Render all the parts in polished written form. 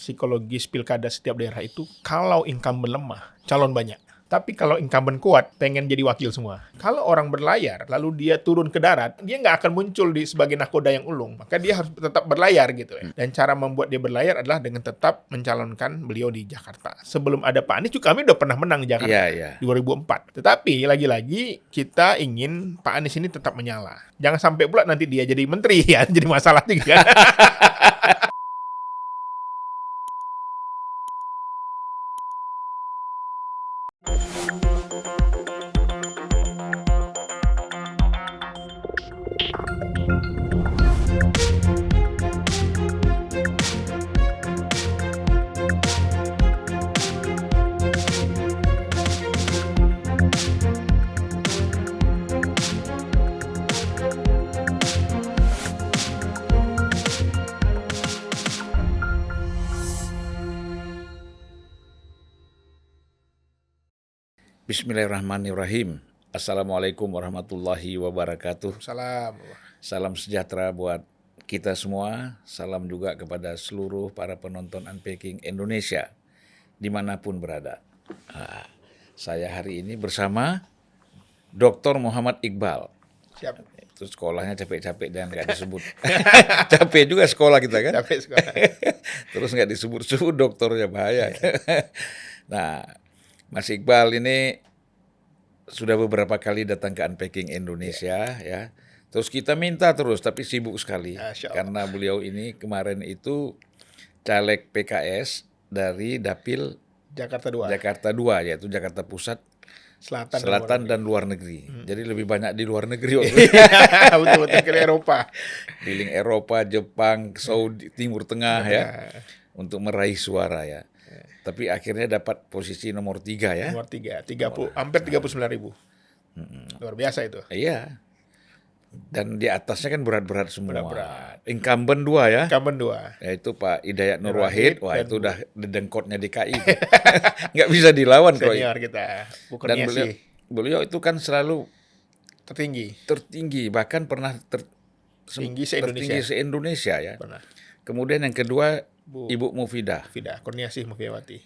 psikologis pilkada setiap daerah itu, kalau incumbent lemah, calon banyak. Tapi kalau incumbent kuat, pengen jadi wakil semua. Kalau orang berlayar, lalu dia turun ke darat, dia nggak akan muncul sebagai nahkoda yang ulung. Maka dia harus tetap berlayar gitu ya. Dan cara membuat dia berlayar adalah dengan tetap mencalonkan beliau di Jakarta. Sebelum ada Pak Anies juga kami udah pernah menang di Jakarta 2004. Tetapi lagi-lagi kita ingin Pak Anies ini tetap menyala. Jangan sampai pula nanti dia jadi menteri ya, jadi masalah juga. Bismillahirrahmanirrahim. Assalamualaikum warahmatullahi wabarakatuh. Salam sejahtera buat kita semua. Salam juga kepada seluruh para penonton Unpacking Indonesia dimanapun berada. Saya hari ini bersama Dr. Muhammad Iqbal. Siap. Itu sekolahnya capek-capek dan nggak disebut. Capek juga sekolah kita kan. Capek sekolah. Terus nggak disebut-sebut dokternya, bahaya. Nah, Mas Iqbal ini sudah beberapa kali datang ke Unpacking Indonesia ya. Terus kita minta terus, tapi sibuk sekali. Karena beliau ini kemarin itu caleg PKS dari Dapil Jakarta 2. Jakarta 2, yaitu Jakarta Pusat, Selatan dan luar negeri. Jadi lebih banyak di luar negeri waktu itu. Betul-betul ke Eropa. Keliling Eropa, Jepang, Saudi, Timur Tengah ya. Untuk meraih suara ya. Tapi akhirnya dapat posisi nomor 3 ya. Nomor 3, hampir 39.000. Luar biasa itu. Iya. Dan di atasnya kan berat-berat semua. Berat. Incumbent 2 ya. Incumbent 2. Yaitu Pak Hidayat Nur Wahid. Wah, itu udah dedengkotnya DKI. Nggak bisa dilawan kok. Senior kita. Dan beliau itu kan selalu tertinggi. Bahkan pernah tertinggi se-Indonesia ya. Pernah. Kemudian yang kedua Ibu Mufidah. Kurniasih Mufiawati.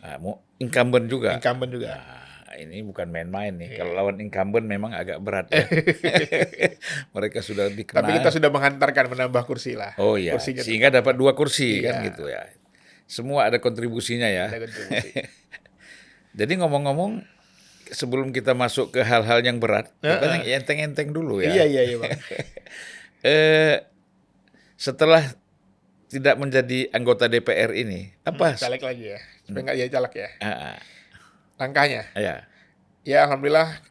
Incumbent juga. Nah, ini bukan main-main nih. Kalau lawan incumbent memang agak berat ya. Mereka sudah dikenal. Tapi kita sudah menambah kursi lah. Oh iya. Sehingga dapat 2 kursi kan gitu ya. Semua ada kontribusinya ya. Ada kontribusi. Jadi ngomong-ngomong, sebelum kita masuk ke hal-hal yang berat, kita yang enteng-enteng dulu ya. Iya Bang. Setelah tidak menjadi anggota DPR ini, apa? Caleg lagi ya, supaya nggak jadi caleg ya. Langkahnya? Ya alhamdulillah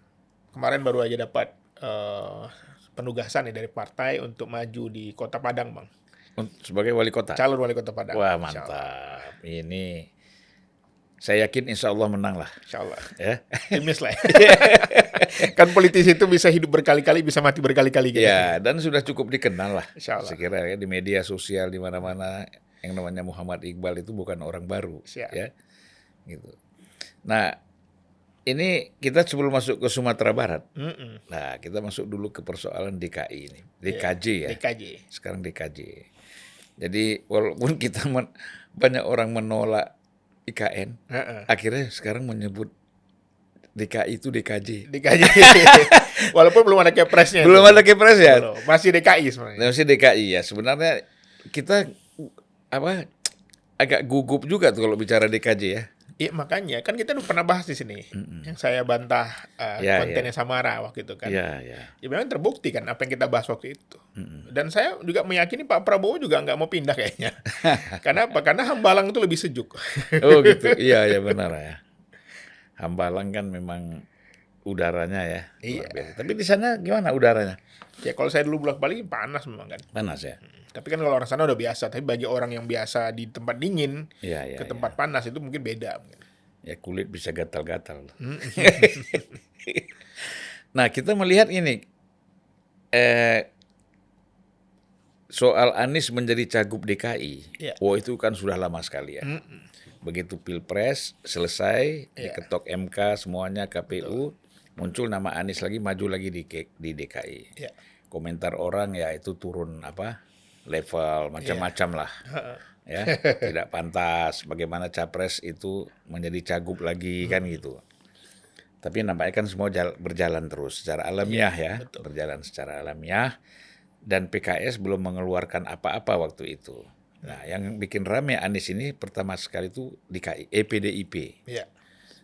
kemarin baru aja dapat penugasan nih dari partai untuk maju di Kota Padang, Bang. Sebagai wali kota? Calon wali kota Padang. Wah mantap. Ini saya yakin insya Allah menang lah. Insya Allah. Ya. Optimis lah. Kan politisi itu bisa hidup berkali-kali, bisa mati berkali-kali gitu. Ya, dan sudah cukup dikenal lah. Sekira ya di media sosial di mana-mana yang namanya Muhammad Iqbal itu bukan orang baru. Ya. Gitu. Nah, ini kita sebelum masuk ke Sumatera Barat. Nah, kita masuk dulu ke persoalan DKI ini. DKJ ya. DKJ. Sekarang DKJ. Jadi walaupun kita banyak orang menolak IKN, akhirnya sekarang menyebut DKI itu DKJ. Walaupun belum ada kepresnya. Belum ada kepres ya. Masih DKI sebenarnya. Masih DKI ya. Sebenarnya kita agak gugup juga tuh kalau bicara DKJ ya. Iya makanya kan kita udah pernah bahas di sini. Yang saya bantah kontennya Samara waktu itu kan. Ya memang terbukti kan apa yang kita bahas waktu itu. Dan saya juga meyakini Pak Prabowo juga nggak mau pindah kayaknya. Karena apa? Karena Hambalang itu lebih sejuk. Oh gitu. Iya benar ya. Hambalang kan memang udaranya ya. Iya. Tapi di sana gimana udaranya? Ya kalau saya dulu bolak-balik panas memang kan. Panas ya. Tapi kan kalau orang sana udah biasa. Tapi bagi orang yang biasa di tempat dingin ke tempat panas itu mungkin beda. Ya kulit bisa gatal-gatal. Nah kita melihat ini soal Anies menjadi cagup DKI. Wah itu kan sudah lama sekali ya. Begitu Pilpres selesai, diketok MK semuanya KPU, muncul nama Anies lagi, maju lagi di DKI. Komentar orang ya itu turun level macam-macam lah. ya, tidak pantas. Bagaimana capres itu menjadi cagup lagi kan gitu. Tapi nampaknya kan semua berjalan terus secara alamiah ya, betul. berjalan secara alamiah. Dan PKS belum mengeluarkan apa-apa waktu itu. Nah, yang bikin rame Anies ini pertama sekali itu di PDIP. Iya,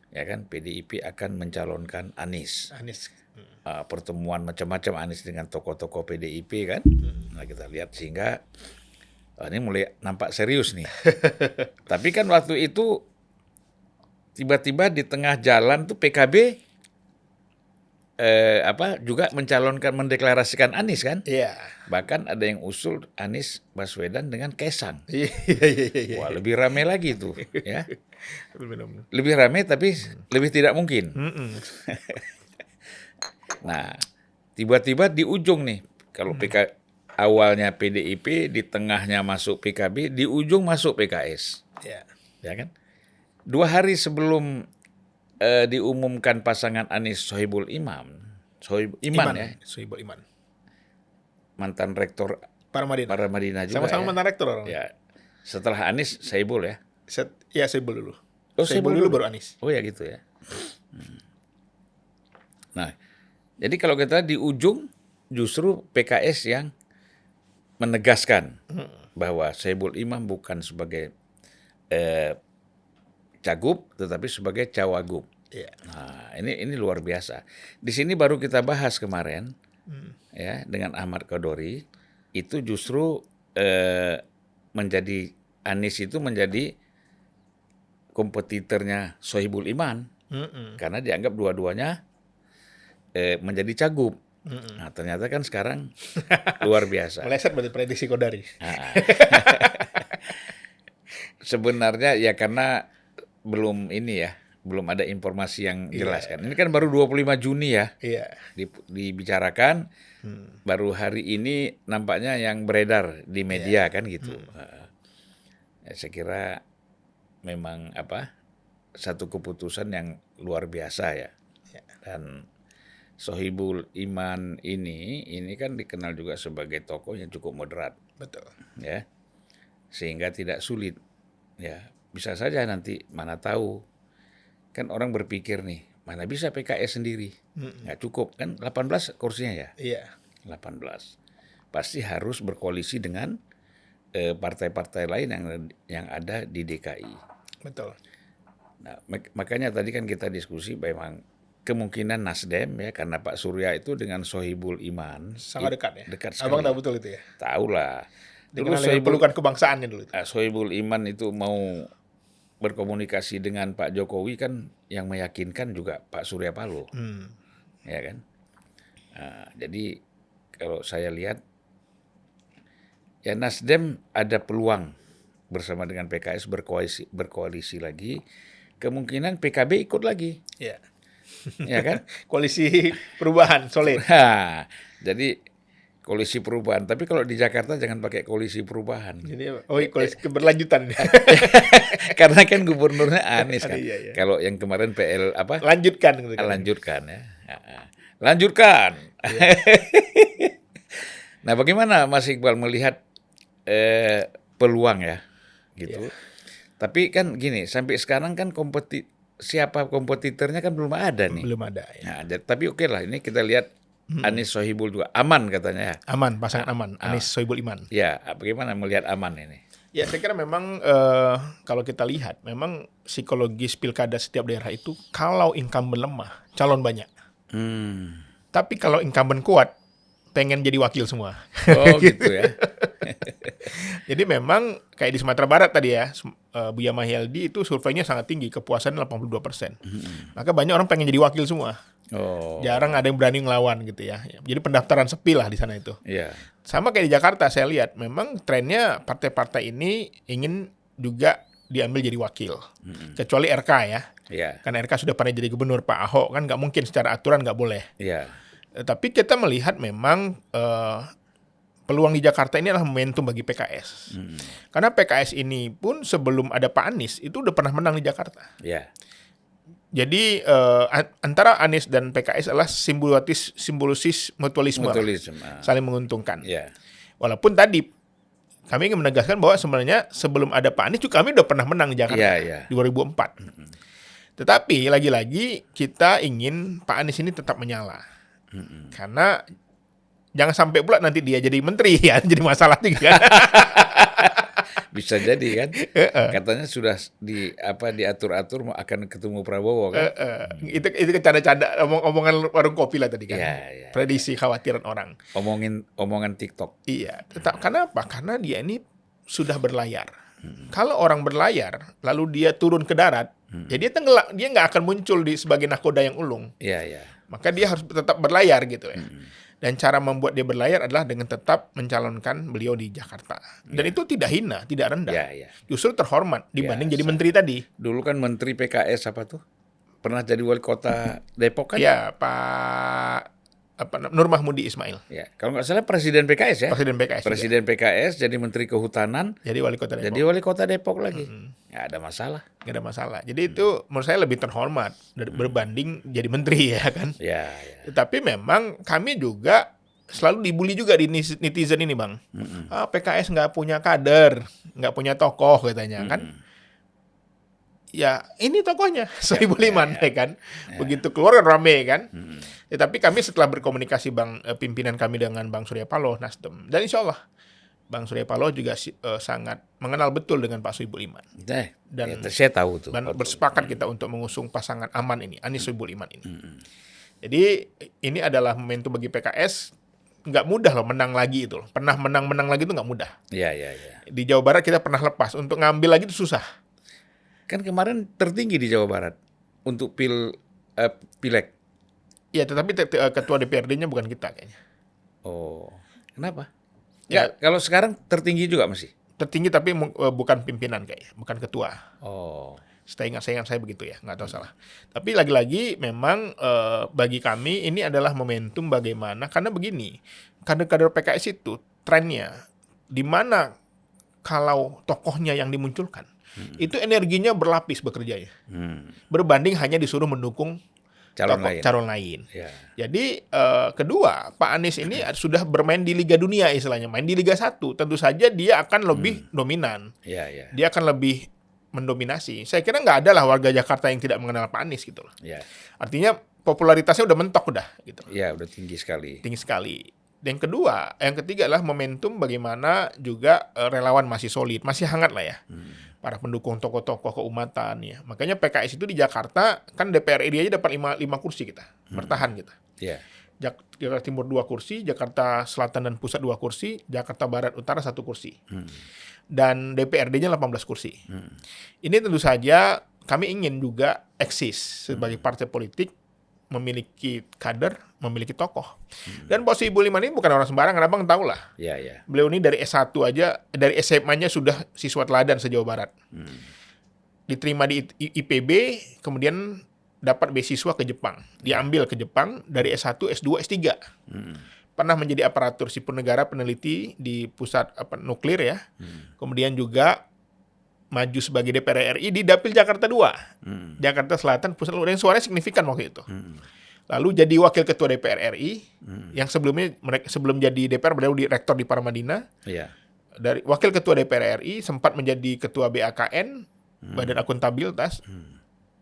Ya kan, PDIP akan mencalonkan Anies. Anies. Pertemuan macam-macam Anies dengan tokoh-tokoh PDIP kan. Nah, kita lihat sehingga ini mulai nampak serius nih. Tapi kan waktu itu tiba-tiba di tengah jalan tuh PKB juga mendeklarasikan Anies kan. Iya. Bahkan ada yang usul Anies Baswedan dengan Kaisang. Iya. Wah, lebih ramai lagi tuh ya. Benar-benar. Lebih ramai tapi lebih tidak mungkin. Nah, tiba-tiba di ujung nih, kalau awalnya PDIP, di tengahnya masuk PKB, di ujung masuk PKS. Iya. Ya kan? 2 hari sebelum diumumkan pasangan Anies Sohibul Iman ya, Sohibul Iman. mantan rektor Paramadina juga. Sama-sama ya. mantan rektor orang. Ya. Setelah Anies Sohibul ya. Ya, Sohibul dulu. Oh, Sohibul dulu baru Anies. Oh ya gitu ya. Nah, jadi kalau kita di ujung justru PKS yang menegaskan bahwa Sohibul Iman bukan sebagai cagup tetapi sebagai cawagup. Iya. Nah, ini luar biasa. Di sini baru kita bahas kemarin ya dengan Ahmad Kodori itu justru menjadi Anies itu menjadi kompetitornya Sohibul Iman karena dianggap dua-duanya menjadi cagup. Nah, ternyata kan sekarang luar biasa. Meleset berarti prediksi Kodari. Nah, sebenarnya ya karena belum ada informasi yang jelas kan. Ini kan baru 25 Juni ya. Iya. Dibicarakan. Baru hari ini nampaknya yang beredar di media kan gitu. Ya, saya kira memang satu keputusan yang luar biasa ya. Dan Sohibul Iman ini kan dikenal juga sebagai tokoh yang cukup moderat. Betul. Ya. Sehingga tidak sulit. Ya, bisa saja nanti mana tahu. Kan orang berpikir nih, mana bisa PKS sendiri? Nggak cukup kan 18 kursinya ya? Iya. 18. Pasti harus berkoalisi dengan partai-partai lain yang ada di DKI. Betul. Nah, makanya tadi kan kita diskusi memang kemungkinan Nasdem ya karena Pak Surya itu dengan Sohibul Iman sangat dekat ya. Dekat sekali. Abang tahu betul itu ya. Tahu lah. Dengan pelukan kebangsaannya dulu itu. Sohibul Iman itu mau berkomunikasi dengan Pak Jokowi kan yang meyakinkan juga Pak Surya Paloh. Ya kan? Nah, jadi kalau saya lihat ya Nasdem ada peluang bersama dengan PKS berkoalisi lagi. Kemungkinan PKB ikut lagi. Iya. Ya kan? Koalisi perubahan solid. Nah, jadi koalisi perubahan. Tapi kalau di Jakarta jangan pakai koalisi perubahan. Jadi koalisi keberlanjutan. Karena kan gubernurnya Anies kan. Iya. Kalau yang kemarin Lanjutkan gitu kan. Lanjutkan ya. Lanjutkan. Iya. Nah, bagaimana Mas Iqbal melihat peluang ya gitu. Iya. Tapi kan gini, sampai sekarang kan siapa kompetitornya kan belum ada nih. Belum ada ya. Nah, tapi oke lah, ini kita lihat Anies Sohibul juga aman katanya ya. Aman, pasangan aman. Anies Sohibul Iman. Ya, bagaimana melihat aman ini? Ya, saya kira memang kalau kita lihat, memang psikologis pilkada setiap daerah itu kalau incumbent lemah, calon banyak. Tapi kalau incumbent kuat, pengen jadi wakil semua. Oh gitu ya. Jadi memang kayak di Sumatera Barat tadi ya, Buya Mahyaldi itu surveinya sangat tinggi, kepuasan 82%. Maka banyak orang pengen jadi wakil semua. Oh. Jarang ada yang berani ngelawan gitu ya. Jadi pendaftaran sepi lah di sana itu. Iya. Sama kayak di Jakarta saya lihat, memang trennya partai-partai ini ingin juga diambil jadi wakil. Kecuali RK ya. Iya. Karena RK sudah pernah jadi gubernur, Pak Ahok kan nggak mungkin secara aturan nggak boleh. Iya. Tapi kita melihat memang peluang di Jakarta ini adalah momentum bagi PKS. Karena PKS ini pun sebelum ada Pak Anies itu udah pernah menang di Jakarta. Iya. Jadi antara Anies dan PKS adalah simbiosis mutualisme. Saling menguntungkan. Iya. Walaupun tadi kami ingin menegaskan bahwa sebenarnya sebelum ada Pak Anies juga kami udah pernah menang di Jakarta Iya. 2004. Tetapi lagi-lagi kita ingin Pak Anies ini tetap menyala. Karena jangan sampai pula nanti dia jadi menteri ya, jadi masalah juga. Bisa jadi kan? Katanya sudah diatur-atur mau akan ketemu Prabowo kan? Itu canda-canda omongan warung kopi lah tadi kan. Iya. Prediksi khawatiran orang. Omongan TikTok. Iya, karena apa? Karena dia ini sudah berlayar. Kalau orang berlayar lalu dia turun ke darat, ya dia tenggelam, dia nggak akan muncul sebagai nakoda yang ulung. Iya. Maka dia harus tetap berlayar gitu ya. Dan cara membuat dia berlayar adalah dengan tetap mencalonkan beliau di Jakarta. Dan itu tidak hina, tidak rendah. Iya. Justru terhormat dibanding jadi menteri tadi. Dulu kan menteri PKS apa tuh? Pernah jadi wali kota Depok kan? Ya, Pak Nur Mahmudi Ismail. Ya, kalau nggak salah presiden PKS ya? Presiden PKS. Presiden PKS jadi menteri kehutanan. Jadi wali kota Depok. Jadi wali kota Depok lagi. Nggak ada masalah. Nggak ada masalah. Jadi itu menurut saya lebih terhormat berbanding jadi menteri ya kan. Ya. Tetapi memang kami juga selalu dibully juga di netizen ini Bang. PKS nggak punya kader, nggak punya tokoh katanya kan. Ya ini tokohnya Sohibul Iman ya kan. Begitu keluar kan rame kan. Tetapi kami setelah berkomunikasi pimpinan kami dengan Bang Surya Paloh Nasdem, dan insya Allah Bang Surya Paloh juga sangat mengenal betul dengan Pak Sohibul Iman. Dan saya tahu tuh. Dan bersepakat kita untuk mengusung pasangan aman ini, Anies Sohibul Iman ini. Jadi ini adalah momentum bagi PKS. Nggak mudah loh menang lagi itu loh. Pernah menang lagi itu nggak mudah. Iya. Di Jawa Barat kita pernah lepas, untuk ngambil lagi itu susah. Kan kemarin tertinggi di Jawa Barat untuk pileg. Ya, tetapi ketua DPRD-nya bukan kita kayaknya. Oh, kenapa? Ya, kalau sekarang tertinggi juga masih? Tertinggi tapi bukan pimpinan kayaknya, bukan ketua. Oh. Saya ingat saya begitu ya, nggak tahu salah. Tapi lagi-lagi memang bagi kami ini adalah momentum bagaimana, karena begini, kader-kader PKS itu trennya, di mana kalau tokohnya yang dimunculkan, itu energinya berlapis bekerjanya. Berbanding hanya disuruh mendukung calon lain. Ya. Jadi kedua, Pak Anies ini sudah bermain di Liga Dunia istilahnya, main di Liga 1. Tentu saja dia akan lebih dominan. Ya. Dia akan lebih mendominasi. Saya kira nggak ada lah warga Jakarta yang tidak mengenal Pak Anies gitu loh. Ya. Artinya popularitasnya udah mentok udah gitu. Ya, udah tinggi sekali. Tinggi sekali. Dan yang ketiga adalah momentum bagaimana juga relawan masih solid, masih hangat lah ya. Para pendukung tokoh-tokoh keumatan ya. Makanya PKS itu di Jakarta kan DPR RI aja dapat 5 kursi kita. Bertahan kita. Iya. Jakarta Timur 2 kursi, Jakarta Selatan dan Pusat 2 kursi, Jakarta Barat Utara 1 kursi. Dan DPRD-nya 18 kursi. Ini tentu saja kami ingin juga eksis sebagai partai politik, memiliki kader, memiliki tokoh. Dan Pak Sohibul Iman ini bukan orang sembarangan, abang tahu lah. Iya. Beliau ini dari S1 aja, dari SMA-nya sudah siswa teladan se-Jawa Barat. Diterima di IPB, kemudian dapat beasiswa ke Jepang. Diambil ke Jepang dari S1, S2, S3. Pernah menjadi aparatur sipil negara peneliti di pusat nuklir ya. Kemudian juga maju sebagai DPR RI di Dapil Jakarta 2. Jakarta Selatan, Pusat, dan suaranya signifikan waktu itu. Lalu jadi wakil ketua DPR RI, yang sebelumnya sebelum jadi DPR beliau rektor di Paramadina. Iya. Dari wakil ketua DPR RI sempat menjadi ketua BAKN, Badan Akuntabilitas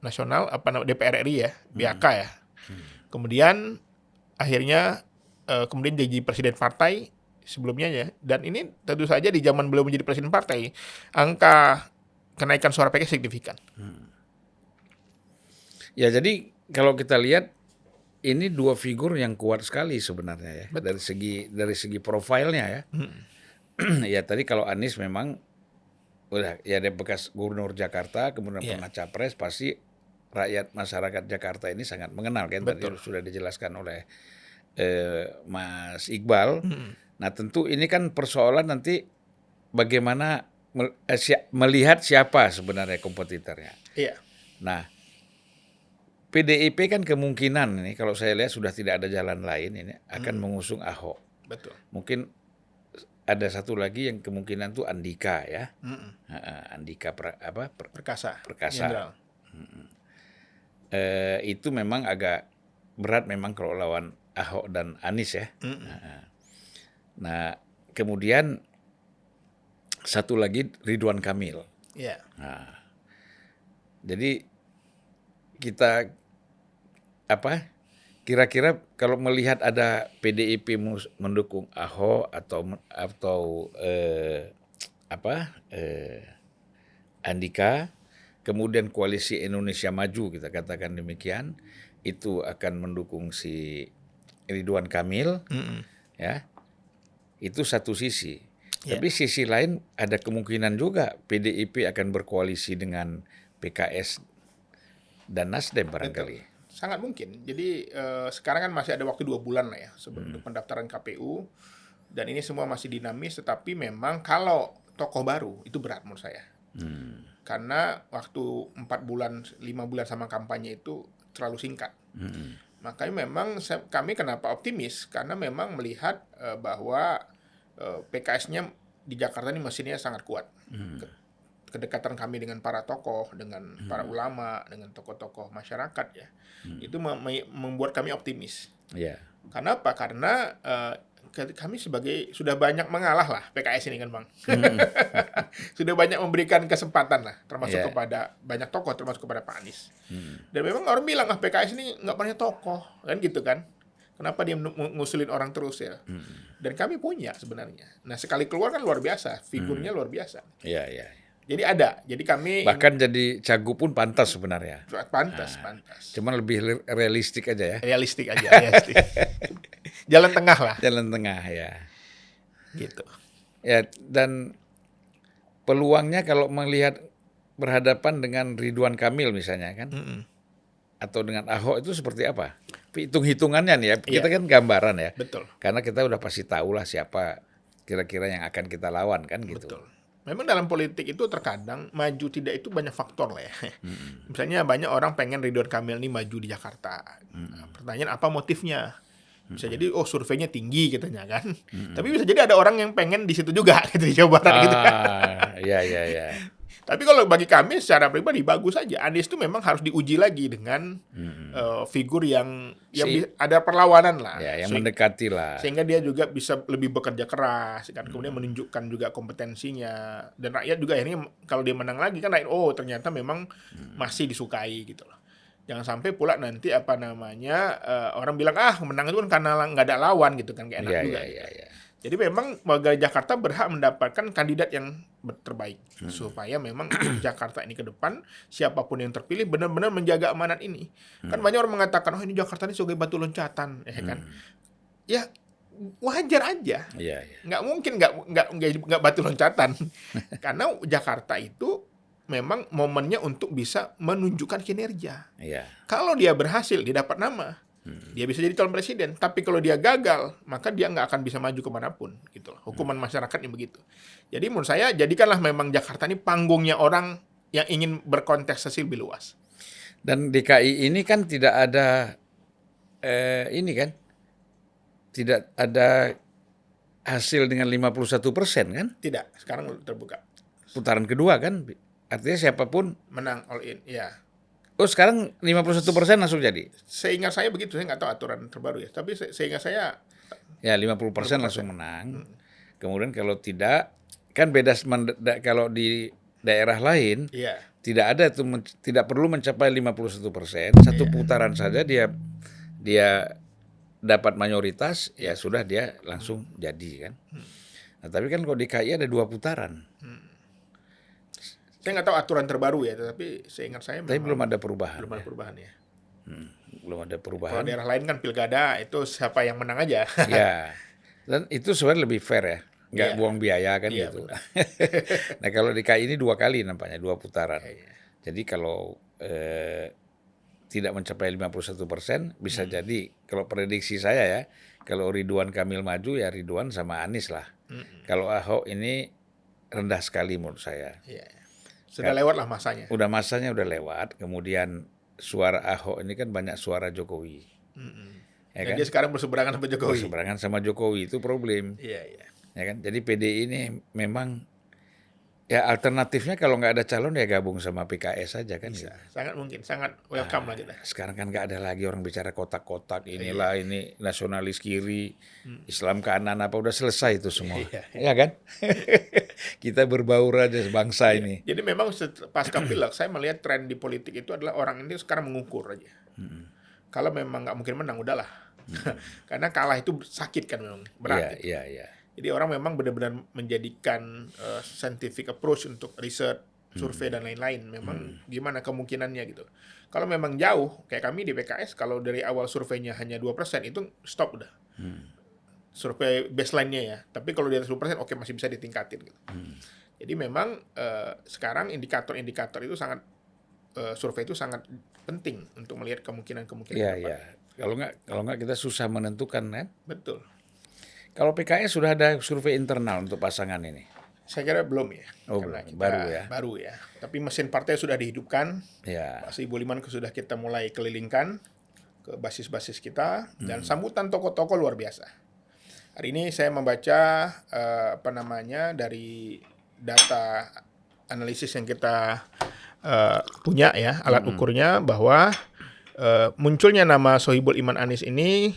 Nasional DPR RI ya, BAK ya. Kemudian akhirnya kemudian jadi presiden partai sebelumnya ya. Dan ini tentu saja di zaman beliau menjadi presiden partai, angka kenaikan suara PKS signifikan. Ya, jadi kalau kita lihat ini dua figur yang kuat sekali sebenarnya ya. Betul. Dari segi profilnya ya. Ya tadi kalau Anies memang udah ya dia bekas gubernur Jakarta, kemudian pernah capres, pasti rakyat masyarakat Jakarta ini sangat mengenal kan. Tadi sudah dijelaskan oleh Mas Iqbal. Nah, tentu ini kan persoalan nanti bagaimana melihat siapa sebenarnya kompetitornya. Iya. Nah, PDIP kan kemungkinan ini kalau saya lihat sudah tidak ada jalan lain ini akan mengusung Ahok. Betul. Mungkin ada satu lagi yang kemungkinan tuh Andika ya. Andika Perkasa. Jenderal. Itu memang agak berat memang kalau lawan Ahok dan Anies ya. Nah, kemudian satu lagi Ridwan Kamil. Iya. Nah, jadi kita apa? Kira-kira kalau melihat ada PDIP mendukung Ahok atau Andika, kemudian koalisi Indonesia Maju kita katakan demikian, itu akan mendukung si Ridwan Kamil, ya. Itu satu sisi. Ya. Tapi sisi lain ada kemungkinan juga PDIP akan berkoalisi dengan PKS dan Nasdem barangkali. Sangat mungkin. Jadi sekarang kan masih ada waktu 2 bulan lah ya sebelum pendaftaran KPU, dan ini semua masih dinamis. Tetapi memang kalau tokoh baru itu berat menurut saya. Karena waktu 4 bulan, 5 bulan sama kampanye itu terlalu singkat. Makanya memang kami kenapa optimis, karena memang melihat bahwa PKS-nya di Jakarta ini mesinnya sangat kuat. Kedekatan kami dengan para tokoh, dengan para ulama, dengan tokoh-tokoh masyarakat ya, itu membuat kami optimis. Ya. Kenapa? Karena kami sudah banyak mengalah lah PKS ini kan Bang. Sudah banyak memberikan kesempatan lah, termasuk kepada banyak tokoh, termasuk kepada Pak Anies. Dan memang orang bilang PKS ini nggak punya tokoh, kan gitu kan? Kenapa dia ngusulin orang terus ya? Dan kami punya sebenarnya. Nah sekali keluar kan luar biasa, figurnya luar biasa. Iya, iya. Jadi ada. Jadi kami bahkan jadi cagup pun pantas sebenarnya. Pantas. Cuman lebih realistik aja ya. Realistik aja. Jalan tengah lah. Jalan tengah ya. Gitu. Ya, dan peluangnya kalau melihat berhadapan dengan Ridwan Kamil misalnya kan, atau dengan Ahok itu seperti apa? Hitung-hitungannya nih ya, kita kan gambaran ya. Betul. Karena kita udah pasti tahu lah siapa kira-kira yang akan kita lawan kan gitu. Betul. Memang dalam politik itu terkadang maju tidak itu banyak faktor lah ya. Misalnya banyak orang pengen Ridwan Kamil ini maju di Jakarta. Pertanyaan apa motifnya? Bisa jadi surveinya tinggi katanya kan. Tapi bisa jadi ada orang yang pengen di situ juga gitu di Jawa Barat gitu kan. Iya. Tapi kalau bagi kami secara pribadi bagus saja. Anies itu memang harus diuji lagi dengan figur yang ada perlawanan lah. Ya, yang mendekati lah. Sehingga dia juga bisa lebih bekerja keras kan, kemudian menunjukkan juga kompetensinya, dan rakyat juga akhirnya kalau dia menang lagi kan rakyat ternyata memang masih disukai gitu loh. Jangan sampai pula nanti orang bilang menang itu kan karena nggak ada lawan gitu kan, kayak enak juga. Iya. Jadi memang warga Jakarta berhak mendapatkan kandidat yang terbaik supaya memang Jakarta ini ke depan siapapun yang terpilih benar-benar menjaga amanat ini. Kan banyak orang mengatakan ini Jakarta ini sebagai batu loncatan, ya kan? Ya wajar aja. Iya. Nggak mungkin nggak batu loncatan. Karena Jakarta itu memang momennya untuk bisa menunjukkan kinerja. Iya. Kalau dia berhasil, dia dapat nama. Dia bisa jadi calon presiden, tapi kalau dia gagal, maka dia nggak akan bisa maju kemanapun, gitu loh. Hukuman masyarakatnya begitu. Jadi menurut saya, jadikanlah memang Jakarta ini panggungnya orang yang ingin berkontestasi lebih luas. Dan DKI ini kan tidak ada tidak ada hasil dengan 51% kan? Tidak, sekarang terbuka. Putaran kedua kan, artinya siapapun Menang all in, ya. Sekarang 51% langsung jadi? Seingat saya begitu, saya nggak tahu aturan terbaru ya. Tapi seingat saya... Ya 50% langsung menang. Kemudian kalau tidak, kan beda kalau di daerah lain, tidak ada itu, tidak perlu mencapai 51%. Satu putaran saja dia dapat mayoritas, ya sudah dia langsung jadi kan. Nah, tapi kan kalau di KI ada 2 putaran. Saya nggak tahu aturan terbaru ya, tapi seingat saya tapi belum ada perubahan. Belum ada perubahan ya. Belum ada perubahan. Kalau daerah lain kan pilkada itu siapa yang menang aja. Ya, dan itu sebenarnya lebih fair ya, nggak buang biaya kan gitu. Nah kalau di KI ini 2 kali nampaknya, 2 putaran. Jadi kalau tidak mencapai 51%, bisa jadi kalau prediksi saya ya, kalau Ridwan Kamil maju ya Ridwan sama Anies lah. Kalau Ahok ini rendah sekali menurut saya. Sudah lewat lah masanya. Masanya udah lewat. Kemudian suara Ahok ini kan banyak suara Jokowi. Ya kan? Dia sekarang berseberangan sama Jokowi. Berseberangan sama Jokowi itu problem. Iya. Ya kan? Jadi PDI ini memang Ya alternatifnya kalau nggak ada calon ya gabung sama PKS saja kan Bisa, gitu. sangat mungkin, sangat welcome lah kita. Sekarang kan nggak ada lagi orang bicara kotak-kotak Iya. inilah ini nasionalis kiri, Islam kanan apa udah selesai itu semua. Iya. Ya kan? Kita berbaur aja sebangsa Iya. ini. Jadi memang pasca pilek saya melihat tren di politik itu adalah orang ini sekarang mengukur aja. Kalau memang nggak mungkin menang, udahlah. Karena kalah itu sakit kan memang, Iya, berat. iya, iya. Jadi orang memang benar-benar menjadikan scientific approach untuk riset, survei dan lain-lain. Memang gimana kemungkinannya gitu. Kalau memang jauh, kayak kami di PKS, kalau dari awal surveinya hanya 2%, itu stop udah. Survei baseline-nya ya. Tapi kalau di atas 2%, oke masih bisa ditingkatin gitu. Jadi memang sekarang indikator-indikator itu sangat, survei itu sangat penting untuk melihat kemungkinan-kemungkinan Iya, ke depan. iya. Kalau nggak kita susah menentukan kan. Betul. Kalau PKS sudah ada survei internal untuk pasangan ini. Saya kira belum ya. Oh, Karena belum. kita Baru ya? baru ya. Tapi mesin partai sudah dihidupkan. Ya. Pak Sohibul Iman sudah kita mulai kelilingkan ke basis-basis kita, dan sambutan tokoh-tokoh luar biasa. Hari ini saya membaca dari data analisis yang kita punya ya, alat ukurnya, bahwa munculnya nama Sohibul Iman Anies ini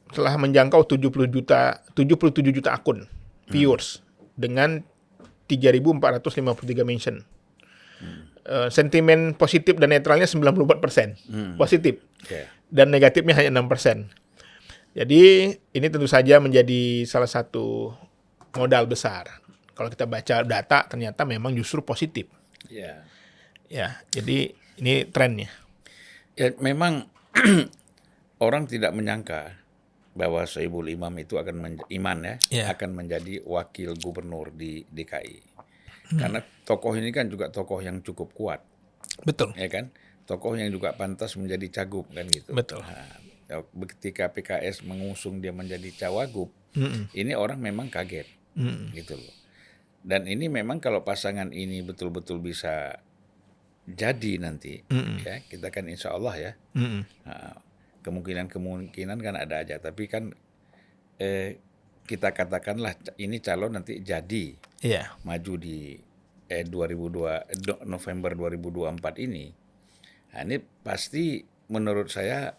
telah menjangkau 77 juta akun viewers dengan 3.453 mention. Sentimen positif dan netralnya 94% positif, Oke. dan negatifnya hanya 6%. Jadi ini tentu saja menjadi salah satu modal besar. Kalau kita baca data ternyata memang justru positif. Ya. Ya, jadi ini trennya. Ya memang orang tidak menyangka bahwa Sohibul Imam itu akan akan menjadi wakil gubernur di DKI. Karena tokoh ini kan juga tokoh yang cukup kuat, Betul. ya kan? Tokoh yang juga pantas menjadi cagup kan gitu. Betul. Nah, ketika PKS mengusung dia menjadi cawagup, ini orang memang kaget, gitu loh. Dan ini memang kalau pasangan ini betul-betul bisa jadi nanti, ya kita kan insya Allah ya. Nah, kemungkinan kan ada aja, tapi kan kita katakanlah ini calon nanti jadi maju di November 2024 ini. Nah, ini pasti menurut saya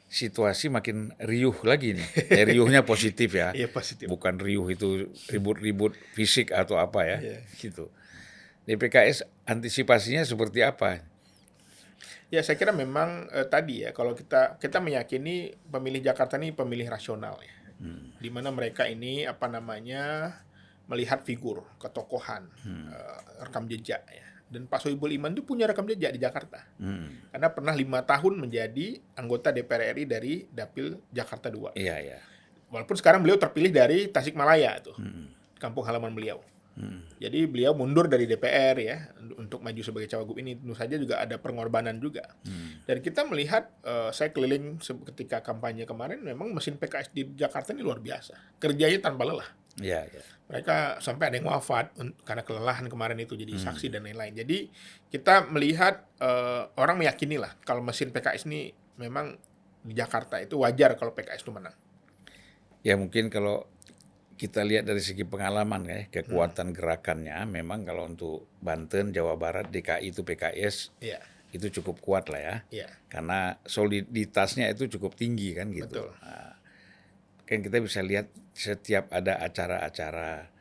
situasi makin riuh lagi nih. Riuhnya positif ya. Iya, positif. Bukan riuh itu ribut-ribut fisik atau apa ya. Iya. Gitu. Di PKS antisipasinya seperti apa? Ya, saya kira memang tadi ya, kalau kita meyakini pemilih Jakarta ini pemilih rasional ya. Di mana mereka ini melihat figur, ketokohan, rekam jejak ya. Dan Pak Sohibul Iman itu punya rekam jejak di Jakarta. Karena pernah 5 tahun menjadi anggota DPR RI dari Dapil Jakarta 2. Iya, iya. Walaupun sekarang beliau terpilih dari Tasikmalaya tuh, kampung halaman beliau. Jadi beliau mundur dari DPR ya untuk maju sebagai cawagup ini, tentu saja juga ada pengorbanan juga. Dan kita melihat, saya keliling ketika kampanye kemarin, memang mesin PKS di Jakarta ini luar biasa, kerjanya tanpa lelah. Iya, iya. Mereka sampai ada yang wafat karena kelelahan kemarin itu, jadi saksi dan lain-lain. Jadi kita melihat, orang meyakini lah kalau mesin PKS ini memang di Jakarta itu wajar kalau PKS itu menang. Ya mungkin kalau kita lihat dari segi pengalaman ya, kekuatan gerakannya memang kalau untuk Banten, Jawa Barat, DKI itu PKS itu cukup kuat lah ya. Iya. Karena soliditasnya itu cukup tinggi kan gitu. Betul. Nah, kan kita bisa lihat setiap ada acara-acara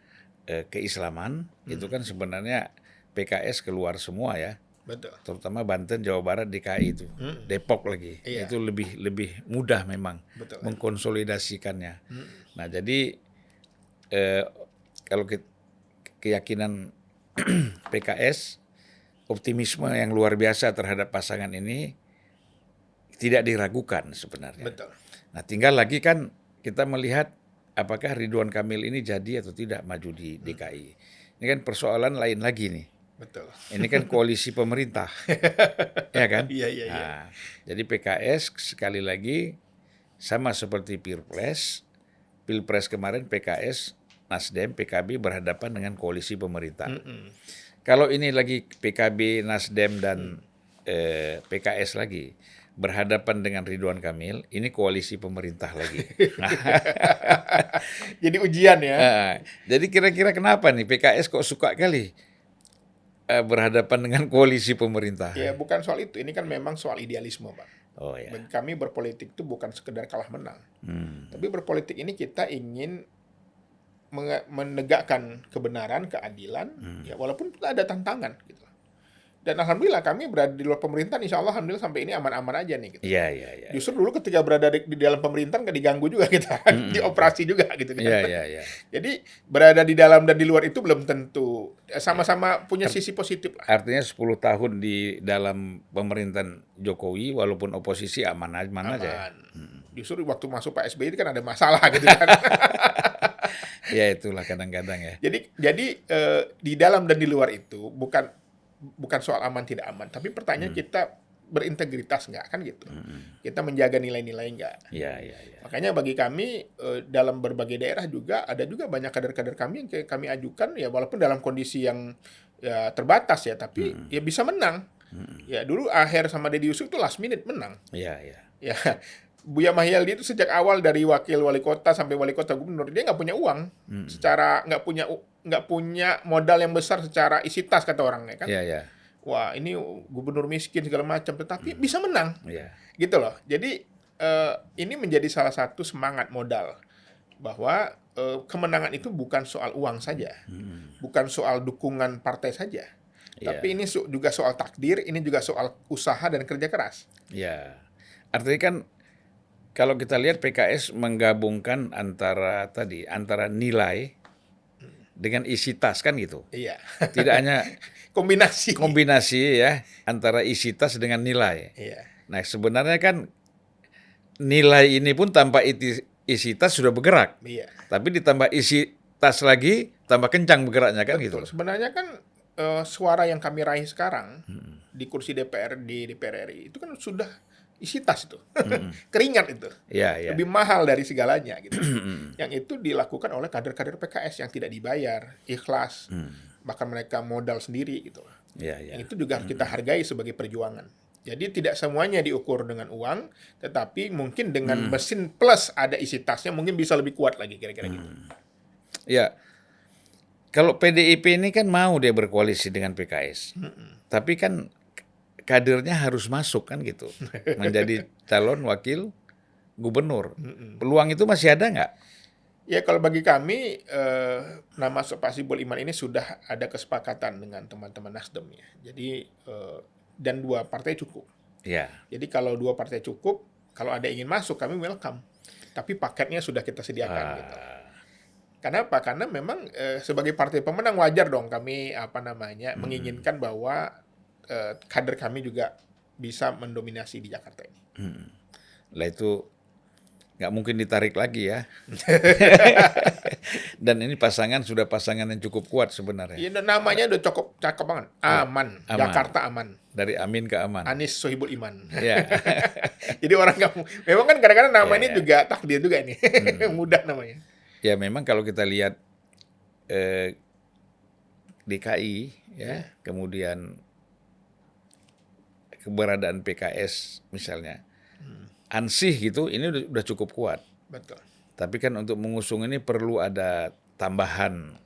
keislaman itu kan sebenarnya PKS keluar semua ya. Betul. Terutama Banten, Jawa Barat, DKI itu, Depok lagi, Iya. itu lebih mudah memang mengkonsolidasikannya. Nah jadi kalau keyakinan PKS, optimisme yang luar biasa terhadap pasangan ini tidak diragukan sebenarnya. Betul. Nah tinggal lagi kan kita melihat apakah Ridwan Kamil ini jadi atau tidak maju di DKI. Ini kan persoalan lain lagi nih. Betul. Ini kan koalisi pemerintah, ya kan? Iya. Nah, jadi PKS sekali lagi sama seperti Pilpres kemarin PKS, Nasdem, PKB berhadapan dengan koalisi pemerintah. Kalau ini lagi PKB, Nasdem dan PKS lagi, berhadapan dengan Ridwan Kamil, ini koalisi pemerintah lagi. Jadi ujian ya. Jadi kira-kira kenapa nih PKS kok suka kali berhadapan dengan koalisi pemerintah? Ya bukan soal itu, ini kan memang soal idealisme, Pak. Oh ya. Bagi kami berpolitik itu bukan sekedar kalah menang. Tapi berpolitik ini kita ingin menegakkan kebenaran, keadilan, ya walaupun ada tantangan gitu. Dan alhamdulillah kami berada di luar pemerintahan, insya Allah alhamdulillah sampai ini aman-aman aja nih. Gitu. Iya, iya, iya. Justru dulu ketika berada di dalam pemerintahan nggak diganggu juga kita, dioperasi juga gitu kan. Iya, iya, iya. Jadi berada di dalam dan di luar itu belum tentu sama-sama punya sisi positif lah. Artinya 10 tahun di dalam pemerintahan Jokowi, walaupun oposisi aman aja. Justru waktu masuk Pak SBY itu kan ada masalah gitu kan. Ya itulah kadang-kadang ya. Jadi di dalam dan di luar itu bukan soal aman tidak aman, tapi pertanyaan kita berintegritas nggak kan gitu. Kita menjaga nilai-nilai nggak. Iya, iya, iya. Makanya bagi kami dalam berbagai daerah juga ada juga banyak kader-kader kami yang kami ajukan ya walaupun dalam kondisi yang ya terbatas ya, tapi ya bisa menang. Ya dulu Aher sama Deddy Yusuf itu last minute menang. Iya, iya. Ya Buya Mahyaldi itu sejak awal dari wakil wali kota sampai wali kota gubernur dia nggak punya uang, secara nggak punya modal yang besar secara isi tas kata orangnya kan. Iya, iya. Wah ini gubernur miskin segala macam, tetapi bisa menang, Iya. gitu loh. Jadi ini menjadi salah satu semangat modal bahwa kemenangan itu bukan soal uang saja, bukan soal dukungan partai saja, tapi ini juga soal takdir, ini juga soal usaha dan kerja keras. Iya. Artinya kan kalau kita lihat PKS menggabungkan antara nilai dengan isi tas kan gitu. Iya. Tidak hanya kombinasi ya antara isi tas dengan nilai. Iya. Nah, sebenarnya kan nilai ini pun tanpa isi tas sudah bergerak. Iya. Tapi ditambah isi tas lagi tambah kencang bergeraknya kan. Betul. Gitu. Sebenarnya kan suara yang kami raih sekarang di kursi DPR di DPR RI itu kan sudah isi tas itu. Keringat itu. Ya, ya. Lebih mahal dari segalanya gitu. Yang itu dilakukan oleh kader-kader PKS yang tidak dibayar, ikhlas. Bahkan mereka modal sendiri gitu. Ya, ya. Yang itu juga harus kita hargai sebagai perjuangan. Jadi tidak semuanya diukur dengan uang, tetapi mungkin dengan mesin plus ada isi tasnya mungkin bisa lebih kuat lagi kira-kira gitu. Ya. Kalau PDIP ini kan mau dia berkoalisi dengan PKS. Tapi kan kadernya harus masuk kan gitu. Menjadi calon wakil gubernur. Peluang itu masih ada nggak? Ya kalau bagi kami nama Pak Soebul Iman ini sudah ada kesepakatan dengan teman-teman Nasdem ya. Jadi dan 2 partai cukup. Ya. Jadi kalau 2 partai cukup, kalau ada yang ingin masuk kami welcome. Tapi paketnya sudah kita sediakan gitu. Kenapa? Karena memang sebagai partai pemenang wajar dong kami menginginkan bahwa kader kami juga bisa mendominasi di Jakarta ini. Lah itu nggak mungkin ditarik lagi ya. Dan ini sudah pasangan yang cukup kuat sebenarnya. Iya, namanya udah cukup cakep banget. Aman. Jakarta aman. Dari Amin ke Aman. Anies Sohibul Iman. Ya. Jadi orang memang kan kadang-kadang nama ini juga takdir juga ini. Mudah namanya. Ya memang kalau kita lihat DKI ya, kemudian keberadaan PKS misalnya, ansih gitu, ini udah cukup kuat. Betul. Tapi kan untuk mengusung ini perlu ada tambahan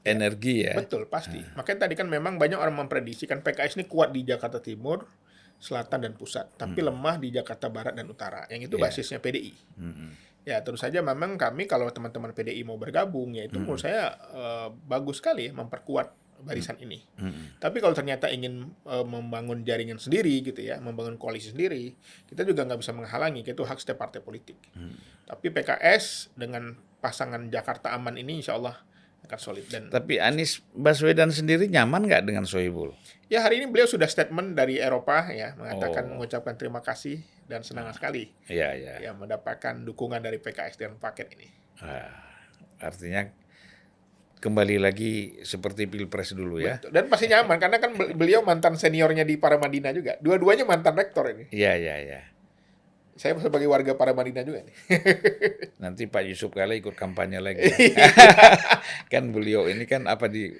energi ya. Betul, pasti. Makanya tadi kan memang banyak orang memprediksikan PKS ini kuat di Jakarta Timur, Selatan dan Pusat, tapi lemah di Jakarta Barat dan Utara. Yang itu basisnya PDI. Ya terus saja memang kami kalau teman-teman PDI mau bergabung, ya itu menurut saya bagus sekali ya, memperkuat barisan ini. Tapi kalau ternyata ingin membangun jaringan sendiri gitu ya, membangun koalisi sendiri, kita juga nggak bisa menghalangi, itu hak setiap partai politik. Tapi PKS dengan pasangan Jakarta Aman ini insya Allah akan solid. Tapi Anies Baswedan sendiri nyaman nggak dengan Sohibul? Ya hari ini beliau sudah statement dari Eropa ya, mengatakan mengucapkan terima kasih dan senang sekali ya mendapatkan dukungan dari PKS dengan paket ini. Artinya kembali lagi seperti Pilpres dulu ya. Betul. Dan pasti nyaman karena kan beliau mantan seniornya di Paramadina juga. Dua-duanya mantan rektor ini. Iya, iya, iya. Saya sebagai warga Paramadina juga nih. Nanti Pak Yusuf Kala ikut kampanye lagi. Kan beliau ini kan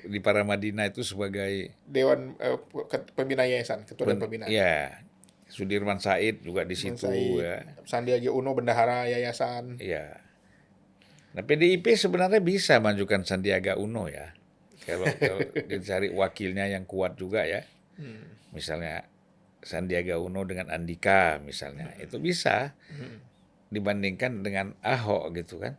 di Paramadina itu sebagai Dewan Pembina Yayasan, Ketua Dewan Pembina. Iya. Sudirman Said juga di situ Said, ya. Sandiaga Uno bendahara yayasan. Iya. Nah, PDIP sebenarnya bisa majukan Sandiaga Uno ya. Kalau dicari wakilnya yang kuat juga ya. Misalnya Sandiaga Uno dengan Andika misalnya. Itu bisa dibandingkan dengan Ahok gitu kan.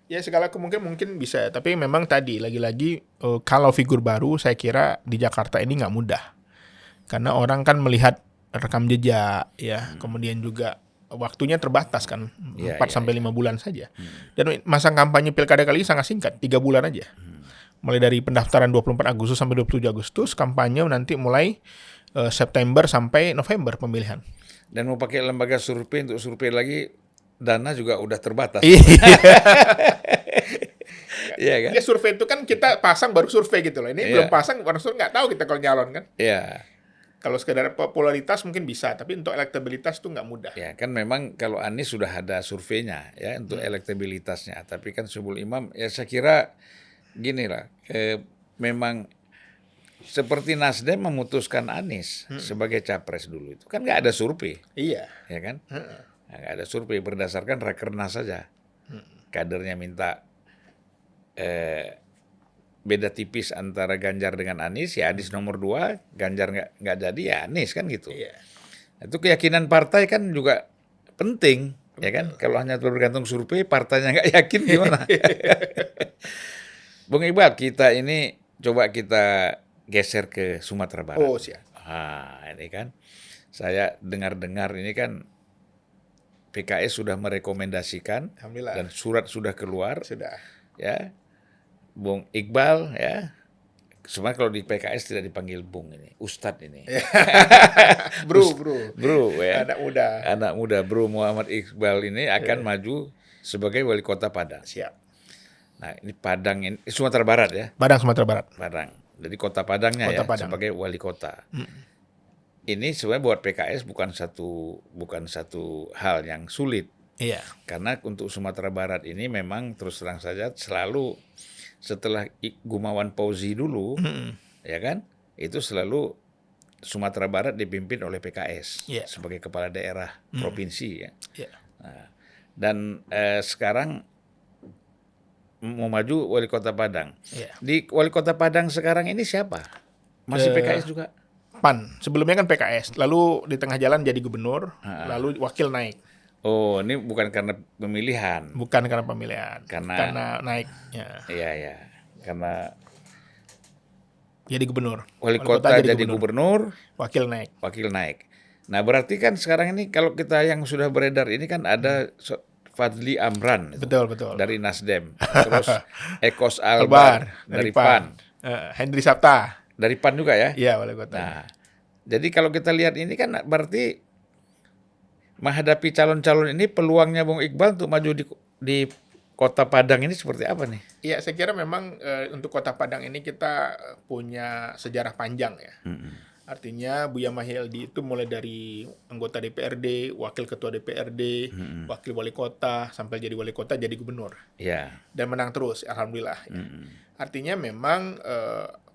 Ya segala kemungkinan mungkin bisa, tapi memang tadi lagi-lagi kalau figur baru saya kira di Jakarta ini nggak mudah. Karena orang kan melihat rekam jejak ya, kemudian juga waktunya terbatas kan, 4 sampai 5 bulan saja. Dan masa kampanye pilkada kali ini sangat singkat, 3 bulan aja. Mulai dari pendaftaran 24 Agustus sampai 27 Agustus, kampanye nanti mulai September sampai November pemilihan. Dan mau pakai lembaga survei untuk survei lagi, dana juga udah terbatas. Iya kan? Ya survei itu kan kita pasang baru survei gitu loh. Ini belum pasang, orang survei nggak tahu kita kalau nyalon kan. Iya. Kalau sekedar popularitas mungkin bisa, tapi untuk elektabilitas itu nggak mudah. Ya kan memang kalau Anies sudah ada surveinya ya untuk elektabilitasnya. Tapi kan Soebul Imam ya saya kira gini lah, memang seperti Nasdem memutuskan Anies sebagai capres dulu itu kan nggak ada survei. Iya. Ya kan? Nggak ada survei berdasarkan rakernas saja. Kadernya minta beda tipis antara Ganjar dengan Anies, ya Anies nomor 2, Ganjar nggak jadi ya Anies kan gitu. Iya. Itu keyakinan partai kan juga penting, ya kan? Kalau hanya bergantung survei, partainya nggak yakin gimana? Bung Iqbal, coba kita geser ke Sumatera Barat. Oh siap. Ini kan, saya dengar-dengar ini kan PKS sudah merekomendasikan Alhamdulillah. dan surat sudah keluar. Sudah. Ya, Bung Iqbal ya. Sebenarnya kalau di PKS tidak dipanggil Bung ini, Ustadz ini. Bro ya. Anak muda Bro Muhammad Iqbal ini akan maju sebagai wali kota Padang. Siap. Nah, ini Padang ini Sumatera Barat ya. Padang Sumatera Barat. Padang. Jadi kota Padangnya Kota ya Padang. sebagai wali kota. Ini sebenarnya buat PKS bukan satu hal yang sulit. Iya. Karena untuk Sumatera Barat ini memang terus terang saja selalu setelah Gumawan Fauzi dulu, ya kan, itu selalu Sumatera Barat dipimpin oleh PKS sebagai kepala daerah provinsi ya. Nah, dan sekarang mau maju wali kota Padang. Di wali kota Padang sekarang ini siapa? Masih PKS juga? PAN. Sebelumnya kan PKS, lalu di tengah jalan jadi gubernur, lalu wakil naik. Oh, ini bukan karena pemilihan. Bukan karena pemilihan. Karena naik. Iya. Karena jadi gubernur. Wali kota jadi gubernur, wakil naik. Nah, berarti kan sekarang ini kalau kita yang sudah beredar ini kan ada Fadli Amran. Betul. Dari Nasdem. Terus Ekos Albar dari PAN. Hendri Sapta. Dari PAN juga ya? Iya, wali kota. Nah, jadi kalau kita lihat ini kan berarti menghadapi calon-calon ini peluangnya Bung Iqbal untuk maju di Kota Padang ini seperti apa nih? Iya, saya kira memang untuk Kota Padang ini kita punya sejarah panjang ya. Artinya Buya Mahyeldi itu mulai dari anggota DPRD, wakil ketua DPRD, wakil wali kota, sampai jadi wali kota, jadi gubernur. Iya. Dan menang terus, alhamdulillah. Ya. Artinya memang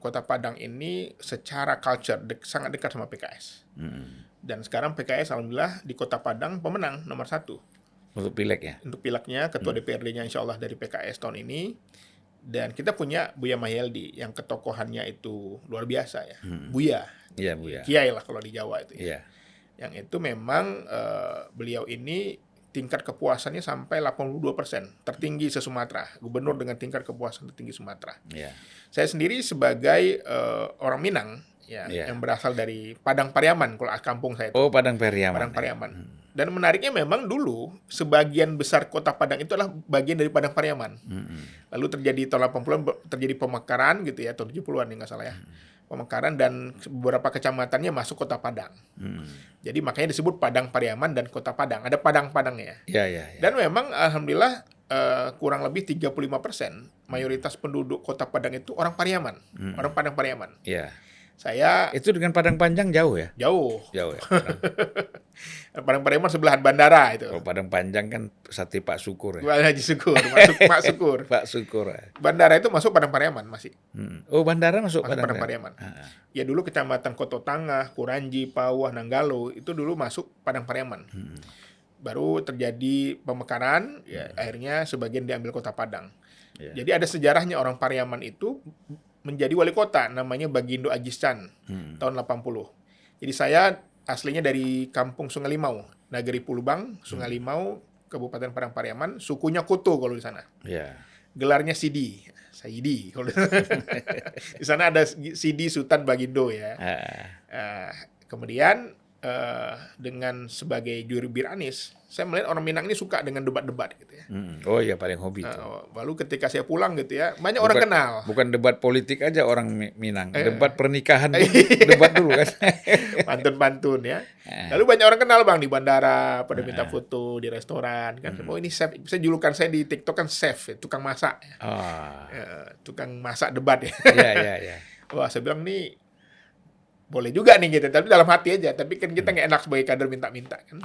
Kota Padang ini secara culture sangat dekat sama PKS. Dan sekarang PKS alhamdulillah di Kota Padang pemenang nomor 1. Untuk pileg ya? Untuk pileknya, ketua DPRD-nya insya Allah dari PKS tahun ini. Dan kita punya Buya Mahyeldi yang ketokohannya itu luar biasa ya. Buya. Iya, Buya. Kiai lah kalau di Jawa itu ya. Iya. Yang itu memang beliau ini tingkat kepuasannya sampai 82%. Tertinggi se-Sumatera. Gubernur dengan tingkat kepuasan tertinggi Sumatera. Iya. Saya sendiri sebagai orang Minang ya, yang berasal dari Padang Pariaman kalau kampung saya itu. Oh, Padang Pariaman. Padang Pariaman. Dan menariknya memang dulu sebagian besar kota Padang itu adalah bagian dari Padang Pariaman. Lalu terjadi tahun 80-an terjadi pemekaran gitu ya, tahun 70-an ya nggak salah ya. Pemekaran dan beberapa kecamatannya masuk Kota Padang. Jadi makanya disebut Padang Pariaman dan Kota Padang. Ada Padang-Padangnya. Iya. Dan memang alhamdulillah kurang lebih 35% mayoritas penduduk Kota Padang itu orang Pariaman, orang Padang Pariaman. Iya. Saya itu dengan Padang Panjang jauh ya? Jauh Ya. Padang Pariaman sebelahan bandara itu. Kalau Padang Panjang kan sate Pak Syukur ya. Pak Haji Syukur, masuk Pak Syukur. Pak Syukur. Bandara itu masuk Padang Pariaman masih. Oh, bandara masuk Masuk Padang Pariaman. Pariaman. Ya dulu kecamatan Koto Tangah, Kuranji, Pawah, Nanggalo itu dulu masuk Padang Pariaman. Baru terjadi pemekaran, ya akhirnya sebagian diambil Kota Padang. Ya. Jadi ada sejarahnya orang Pariaman itu menjadi wali kota, namanya Bagindo Ajis Chan, tahun 80. Jadi saya aslinya dari kampung Sungai Limau, Nagari Pulubang, Sungai Limau, Kabupaten Padang Pariaman, sukunya Kutu kalau di sana. Ya. Gelarnya Sidi, Saidi. Kalau di sana ada Sidi Sultan Bagindo ya. Kemudian dengan sebagai juru bir Anies, saya melihat orang Minang ini suka dengan debat-debat gitu ya. Oh iya, paling hobi itu. Lalu ketika saya pulang gitu ya, banyak orang kenal. Bukan debat politik aja orang Minang, debat pernikahan debat dulu kan. Pantun-pantun ya. Lalu banyak orang kenal Bang di bandara, pada minta foto di restoran kan. Oh ini chef, saya julukan saya di TikTok kan chef, ya, tukang masak. Tukang masak debat ya. Iya. Wah, saya bilang nih boleh juga nih gitu, tapi dalam hati aja. Tapi kan kita nggak enak sebagai kader minta-minta kan.